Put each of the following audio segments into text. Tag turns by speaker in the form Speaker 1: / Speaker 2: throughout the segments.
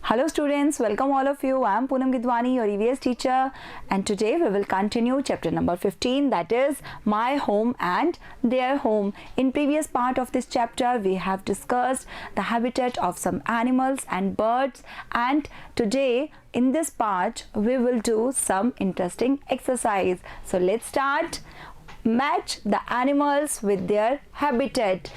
Speaker 1: Hello students, welcome all of you. I am Poonam Gidwani, your EVS teacher, and today we will continue chapter number 15, that is My Home and Their Home. In previous part of this chapter we have discussed the habitat of some animals and birds, and today in this part we will do some interesting exercise. So let's start. Match the animals with their habitat.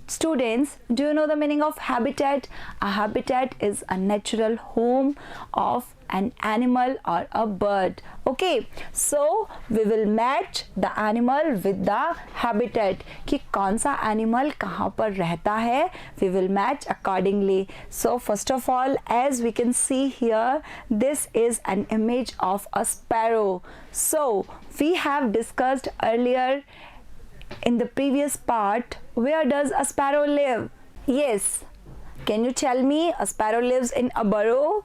Speaker 1: Students, do you know the meaning of habitat? A habitat is a natural home of an animal or a bird. Okay, so we will match the animal with the habitat. कि कौन सा animal कहाँ पर रहता है, we will match accordingly. So first of all, as we can see here, this is an image of a sparrow. So we have discussed earlier in the previous part, where does a sparrow live? Yes, can you tell me? A sparrow lives in a burrow,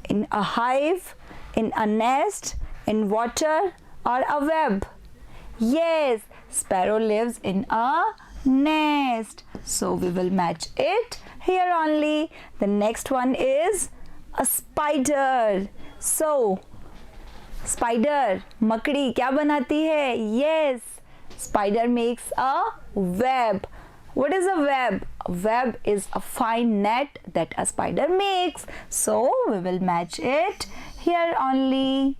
Speaker 1: in a hive, in a nest, in water, or a web? Yes, sparrow lives in a nest. So we will match it here only. The next one is a spider. So spider, मकड़ी क्या बनाती है? Yes, spider makes a web. What is a web? A web is a fine net that a spider makes. So we will match it here only.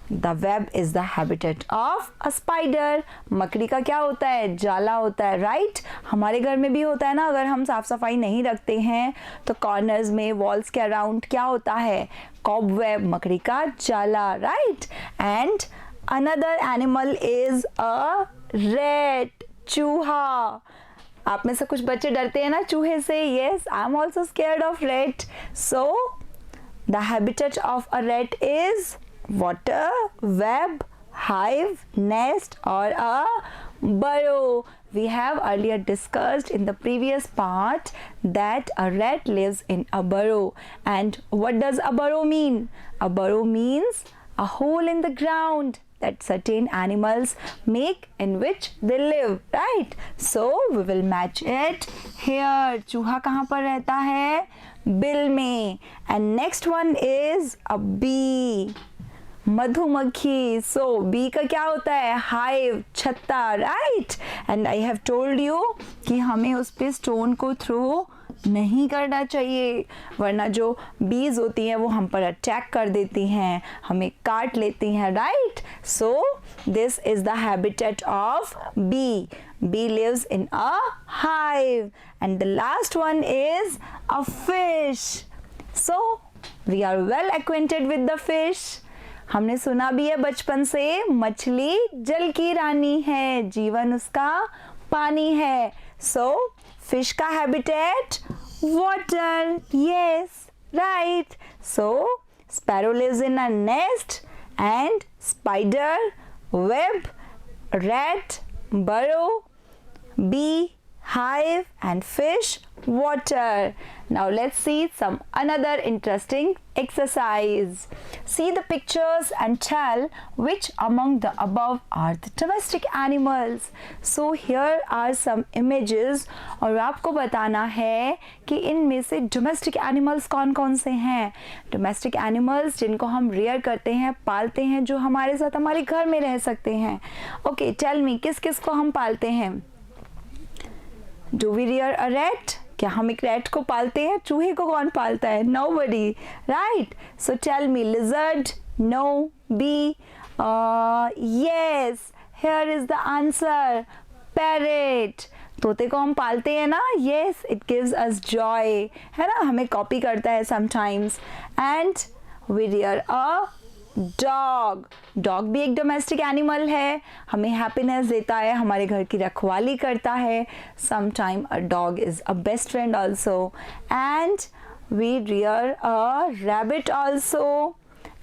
Speaker 1: The web is the habitat of a spider. मकड़ी का क्या होता है? जाला होता है, right? हमारे घर में भी होता है ना, अगर हम साफ सफाई नहीं रखते हैं तो कॉर्नर्स में, वॉल्स के अराउंड क्या होता है? कॉबवेब, मकड़ी का जाला, right? And another animal is a rat, चूहा. आप में से कुछ बच्चे डरते हैं ना चूहे से? Yes, I am also scared of rat. So the habitat of a rat is water, web, hive, nest, or a burrow. We have earlier discussed in the previous part that a rat lives in a burrow. And what does a burrow mean? A burrow means a hole in the ground that certain animals make in which they live, right? So we will match it here. चूहा कहाँ पर रहता है? Bill में. And next one is a bee, मधुमक्खी. So bee का क्या होता है? hive, छत्ता, right? And I have told you कि हमें उस पे स्टोन को थ्रो नहीं करना चाहिए, वरना जो बीज होती हैं वो हम पर अटैक कर देती हैं, हमें काट लेती हैं, right? So this is the habitat of bee. Bee lives in a hive. And the last one is a fish. So we are well acquainted with the fish. हमने सुना भी है बचपन से, मछली जल की रानी है, जीवन उसका पानी है. सो fish ka habitat? Water. Yes, right. So sparrow lives in a nest, and spider, web, rat, burrow, bee, hive, and fish, water. Now let's see some another interesting exercise. See the pictures and tell which among the above are the domestic animals. So here are some images और आपको बताना है कि इनमें से domestic animals कौन कौन से हैं. Domestic animals जिनको हम rear करते हैं, पालते हैं, जो हमारे साथ हमारे घर में रह सकते हैं. Okay, tell me, किस किस को हम पालते हैं? Do we rear a rat? क्या हम एक रैट को पालते हैं? चूहे को कौन पालता है? Nobody, right? So tell me, lizard? No. Bee? Yes. Here is the answer. Parrot. तोते को हम पालते हैं ना? Yes, it gives us joy. है ना? हमें कॉपी करता है sometimes. And we rear a dog. Dog भी एक डोमेस्टिक एनिमल है, हमें हैप्पीनेस देता है, हमारे घर की रखवाली करता है. Sometime a dog is a best friend also. And we rear a rabbit also.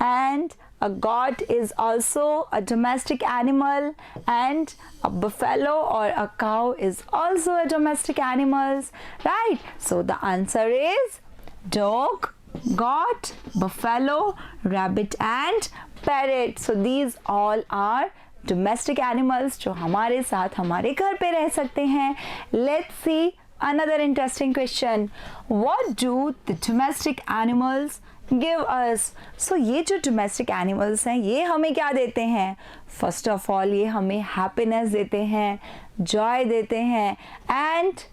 Speaker 1: And a goat is also a domestic animal, and a buffalo or a cow is also a domestic animal, right? So the answer is dog, goat, buffalo, rabbit and parrot. So these all are domestic animals जो हमारे साथ हमारे घर पे रह सकते हैं. Let's see another interesting question. What do the domestic animals give us? So ये जो domestic animals हैं ये हमें क्या देते हैं? First of all ये हमें happiness देते हैं, joy देते हैं, and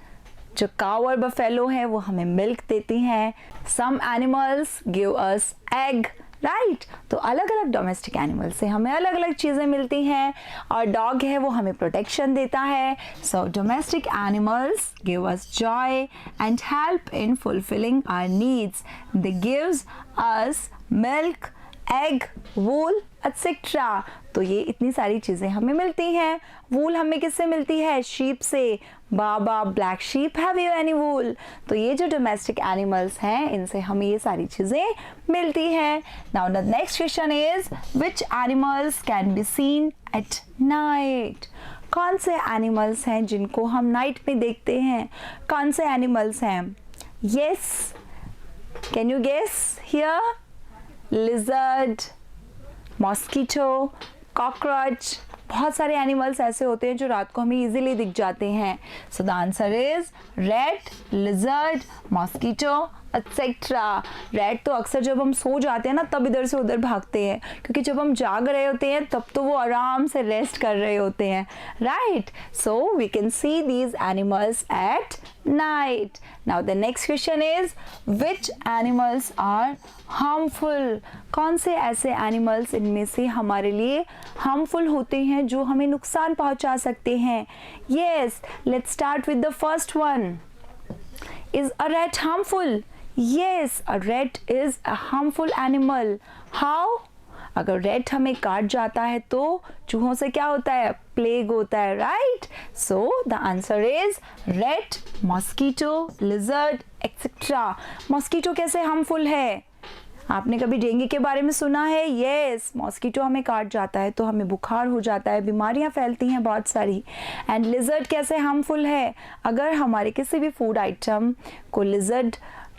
Speaker 1: जो cow और buffalo है वो हमें milk देती हैं. Some animals give us egg. Right तो अलग अलग डोमेस्टिक एनिमल से हमें अलग अलग चीज़ें मिलती हैं और डॉग है वो हमें प्रोटेक्शन देता है. So domestic animals give us joy and help in fulfilling our needs. They gives us milk, egg, wool etcetera. तो ये इतनी सारी चीज़ें हमें मिलती हैं. वूल हमें किससे मिलती है? शीप से. Baa baa black sheep have you any wool? तो ये जो डोमेस्टिक एनिमल्स हैं इनसे हमें ये सारी चीज़ें मिलती हैं. Now the next question is which animals can be seen at night? कौन से एनिमल्स हैं जिनको हम नाइट में देखते हैं? कौन से एनिमल्स हैं? Yes, can you guess here? Lizard, mosquito, cockroach. बहुत सारे एनिमल्स ऐसे होते हैं जो रात को हमें इजीली दिख जाते हैं. So the answer is rate, lizard, mosquito etcetera. Rate तो अक्सर जब हम सो जाते हैं ना तब इधर से उधर भागते हैं, क्योंकि जब हम जाग रहे होते हैं तब तो वो आराम से रेस्ट कर रहे होते हैं. Right, so we can see these animals at night. Now the next question is which animals are harmful? कौन से ऐसे एनिमल्स इनमें से हमारे लिए हार्मफुल होते हैं जो हमें नुकसान पहुंचा सकते हैं? Yes, let's start with the first one. Is a rat harmful? Yes, a rat is a harmful animal. How? अगर रेट हमें काट जाता है तो चूहों से क्या होता है? प्लेग होता है. Right, so the answer is rate, mosquito, lizard etcetera. Mosquito कैसे हार्मफुल है? आपने कभी डेंगू के बारे में सुना है? यस, मॉस्किटो हमें काट जाता है तो हमें बुखार हो जाता है, बीमारियां फैलती हैं बहुत सारी. एंड लिजर्ड कैसे हार्मफुल है? अगर हमारे किसी भी फूड आइटम को लिजर्ड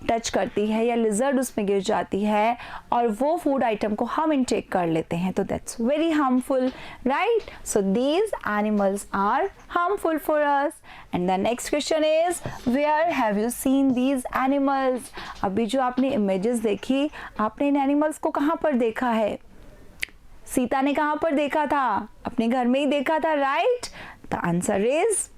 Speaker 1: टच करती है या लिजर्ड उसमें गिर जाती है और वो फूड आइटम को हम इनटेक कर लेते हैं तो that's very harmful. Right, so these animals are harmful for us. And the next question is where have you seen these animals? अभी जो आपने इमेजेस देखी, आपने इन एनिमल्स को कहाँ पर देखा है? सीता ने कहाँ पर देखा था? अपने घर में ही देखा था. Right, the answer is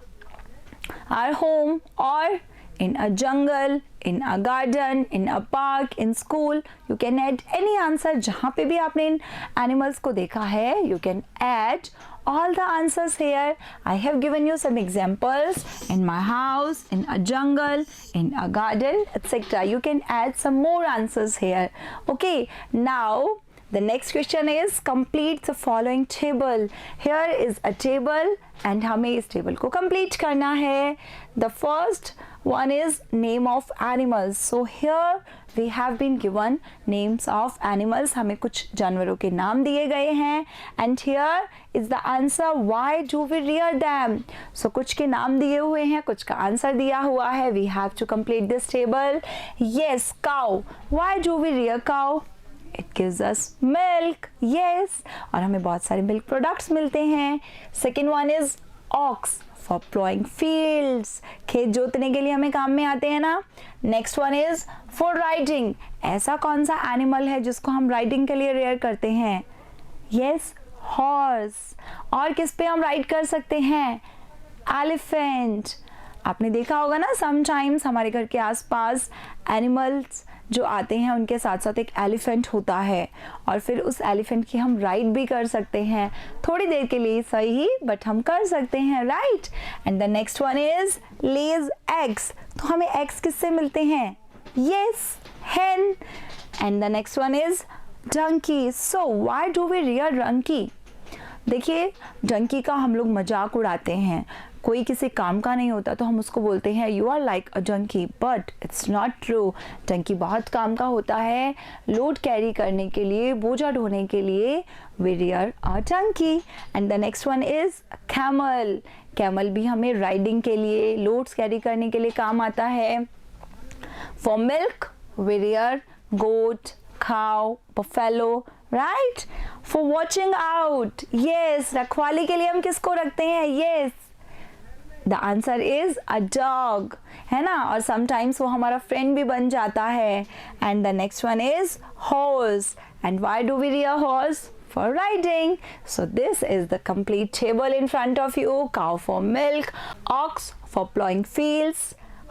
Speaker 1: our home और in a jungle, in a garden, in a park, in school. You can add any answer. जहाँ पे भी आपने इन animals को देखा है, you can add all the answers here. I have given you some examples in my house, in a jungle, in a garden, etc. You can add some more answers here. Okay, now the next question is complete the following table. Here is a table and हमें इस table को complete करना है. The first one is name of animals. So here we have been given names of animals. हमें कुछ जानवरों के नाम दिए गए हैं. And here is the answer. Why do we rear them? So कुछ के नाम दिए हुए हैं, कुछ का आंसर दिया हुआ है. We have to complete this table. Yes, cow. Why do we rear cow? It gives us milk. Yes, और हमें बहुत सारे milk products मिलते हैं. Second one is ox for plowing fields. खेत जोतने के लिए हमें काम में आते हैं ना. Next one is for riding. ऐसा कौन सा animal है जिसको हम riding के लिए rear करते हैं? Yes, horse. और किस पे हम ride कर सकते हैं? Elephant. आपने देखा होगा ना sometimes हमारे घर के आसपास animals जो आते हैं उनके साथ साथ एक एलिफेंट होता है और फिर उस एलिफेंट की हम राइड भी कर सकते हैं, थोड़ी देर के लिए सही बट हम कर सकते हैं. Right, and the next one is lays eggs. तो हमें एग्स किससे मिलते हैं? Yes, hen. And the next one is donkey. So why do we rear donkey? देखिए, डंकी का हम लोग मजाक उड़ाते हैं. कोई किसी काम का नहीं होता तो हम उसको बोलते हैं you are like a donkey, but it's not true. Donkey बहुत काम का होता है. लोड कैरी करने के लिए, बोझा ढोने के लिए we rear a donkey. And the next one is camel. Camel भी हमें राइडिंग के लिए, लोड्स कैरी करने के लिए काम आता है. For milk we rear goat, cow, buffalo. Right, for watching out, yes, रखवाली के लिए हम किसको रखते हैं? Yes, the answer is a dog, है ना, और समटाइम्स वो हमारा फ्रेंड भी बन जाता है. And the next one is horse. And why do we rear horse? For riding. So this is the complete table in front of you. Cow for milk, ox for plowing fields,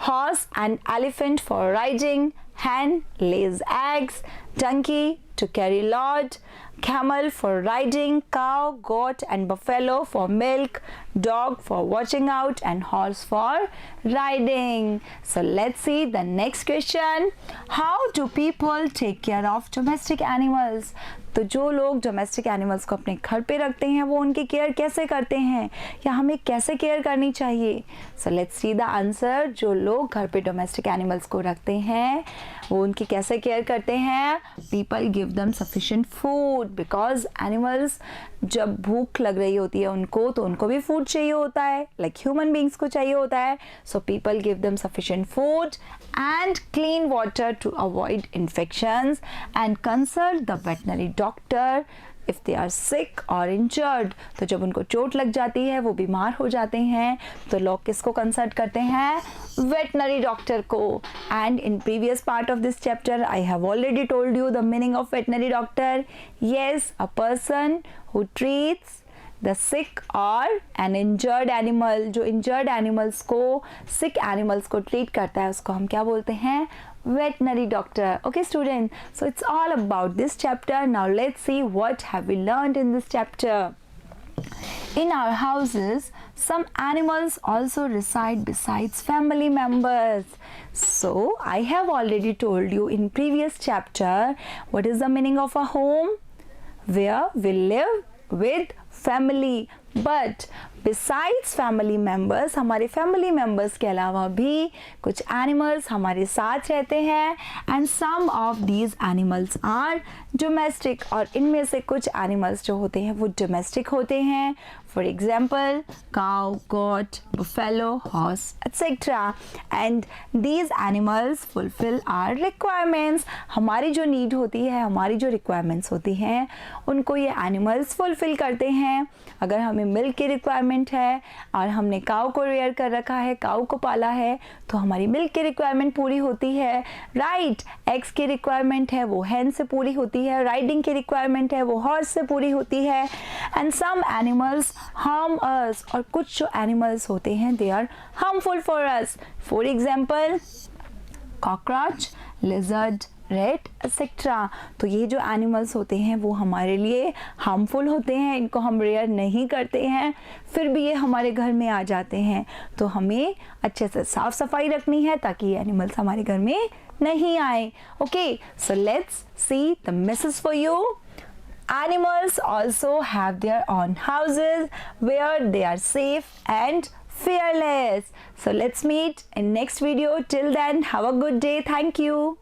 Speaker 1: horse and elephant for riding, hen lays eggs, donkey to carry load, camel for riding, cow, goat and buffalo for milk, dog for watching out and horse for riding. So let's see the next question. How do people take care of domestic animals? तो जो लोग domestic animals को अपने घर पे रखते हैं वो उनकी केयर कैसे करते हैं, या हमें कैसे केयर करनी चाहिए? So let's see the answer. जो लोग घर पे डोमेस्टिक एनिमल्स को रखते हैं वो उनकी कैसे केयर करते हैं? People give them sufficient food, because animals जब भूख लग रही होती है उनको, तो उनको भी फूड चाहिए होता है, लाइक ह्यूमन बींग्स को चाहिए होता है. So people give them sufficient food and clean water to avoid infections and consult the veterinary doctor if they are sick or injured. तो जब उनको चोट लग जाती है, वो बीमार हो जाते हैं, तो लोग किसको कंसल्ट करते हैं? वेटनरी डॉक्टर को. And in previous part of this chapter I have already told you the meaning of veterinary doctor. Yes, a person who treats the sick or an injured animal. जो injured animals को, sick animals को treat करता है उसको हम क्या बोलते हैं? veterinary doctor. Okay student, so it's all about this chapter. Now let's see what have we learned in this chapter. In our houses, some animals also reside besides family members. So I have already told you in previous chapter what is the meaning of a home, where we live with family. But besides family members, हमारे family members के अलावा भी कुछ animals हमारे साथ रहते हैं. And some of these animals are domestic. और इनमें से कुछ animals जो होते हैं वो domestic होते हैं. For example, cow, goat, buffalo, horse, etc. And these animals fulfill our requirements. हमारी जो need होती है, हमारी जो requirements होती हैं, उनको ये animals fulfill करते हैं. अगर हमें मिल्क की रिक्वायरमेंट है और हमने काऊ को रेयर कर रखा है, काऊ को पाला है, तो हमारी मिल्क की रिक्वायरमेंट पूरी होती है. राइट, एग्स की रिक्वायरमेंट है वो हैन से पूरी होती है. राइडिंग की रिक्वायरमेंट है वो हॉर्स से पूरी होती है. And some animals harm us. और कुछ जो एनिमल्स होते हैं they are harmful for us. For example cockroach, lizard, rat etcetera. तो ये जो एनिमल्स होते हैं वो हमारे लिए हार्मफुल होते हैं, इनको हम रेयर नहीं करते हैं, फिर भी ये हमारे घर में आ जाते हैं. तो हमें अच्छे से साफ सफाई रखनी है ताकि ये एनिमल्स हमारे घर में नहीं आए. Okay, so let's see the message for you. Animals also have their own houses where they are safe and fearless. So let's meet in next video. Till then, have a good day. Thank you.